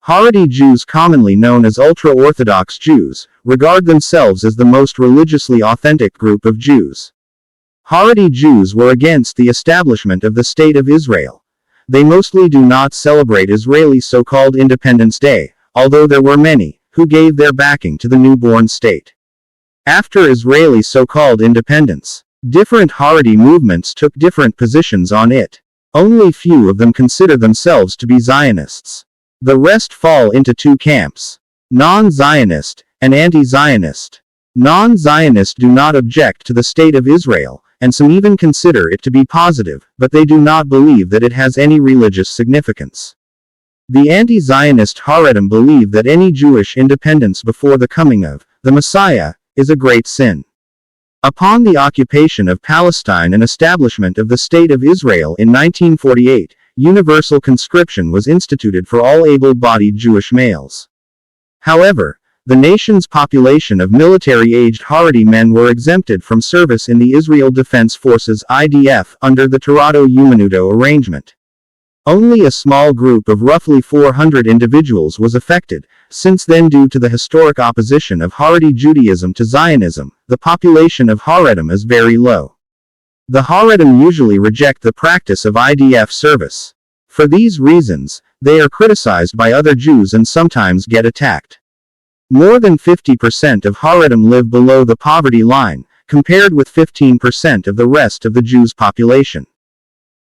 Haredi Jews, commonly known as Ultra Orthodox Jews, regard themselves as the most religiously authentic group of Jews. Haredi Jews were against the establishment of the State of Israel. They mostly do not celebrate Israeli so-called Independence Day, although there were many who gave their backing to the newborn state. After Israeli so-called independence, different Haredi movements took different positions on it. Only few of them consider themselves to be Zionists. The rest fall into two camps: non-Zionist and anti-Zionist. Non-Zionists do not object to the State of Israel, and some even consider it to be positive, but they do not believe that it has any religious significance. The anti-Zionist Haredim believe that any Jewish independence before the coming of the Messiah is a great sin. Upon the occupation of Palestine and establishment of the State of Israel in 1948, universal conscription was instituted for all able-bodied Jewish males. However, the nation's population of military-aged Haredi men were exempted from service in the Israel Defense Forces (IDF) under the Toronto-Umanuto arrangement. Only a small group of roughly 400 individuals was affected. Since then, due to the historic opposition of Haredi Judaism to Zionism, the population of Haredim is very low. The Haredim usually reject the practice of IDF service. For these reasons, they are criticized by other Jews and sometimes get attacked. More than 50% of Haredim live below the poverty line, compared with 15% of the rest of the Jews' population.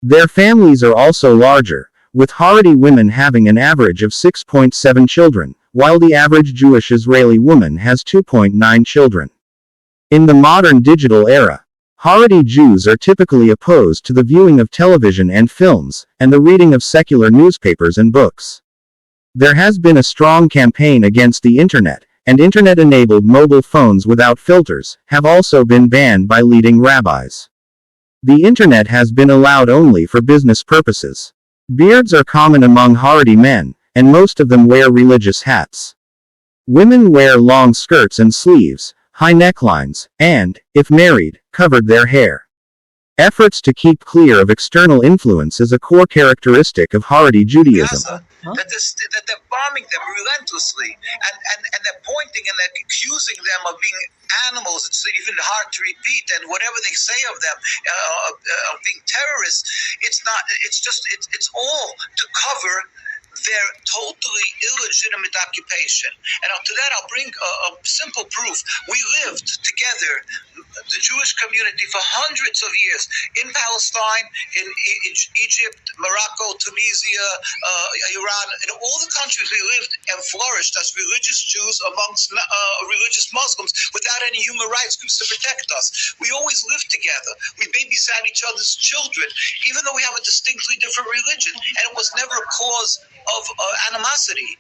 Their families are also larger, with Haredi women having an average of 6.7 children, while the average Jewish Israeli woman has 2.9 children. In the modern digital era, Haredi Jews are typically opposed to the viewing of television and films, and the reading of secular newspapers and books. There has been a strong campaign against the Internet, and Internet-enabled mobile phones without filters have also been banned by leading rabbis. The Internet has been allowed only for business purposes. Beards are common among Haredi men, and most of them wear religious hats. Women wear long skirts and sleeves, high necklines, and, if married, covered their hair. Efforts to keep clear of external influence is a core characteristic of Haredi Judaism. That they're bombing them relentlessly, and they're pointing and they're accusing them of being animals. It's even hard to repeat, and whatever they say of them, of being terrorists, it's not. It's all to cover their totally illegitimate occupation. And to that I'll bring a simple proof. We lived together, the Jewish community, for hundreds of years in Palestine, in Egypt, Morocco, Tunisia, Iran, in all the countries we lived and flourished as religious Jews amongst religious Muslims without any human rights groups to protect us. We always lived together. We babysat each other's children, even though we have a distinctly different religion, and it was never a cause of animosity.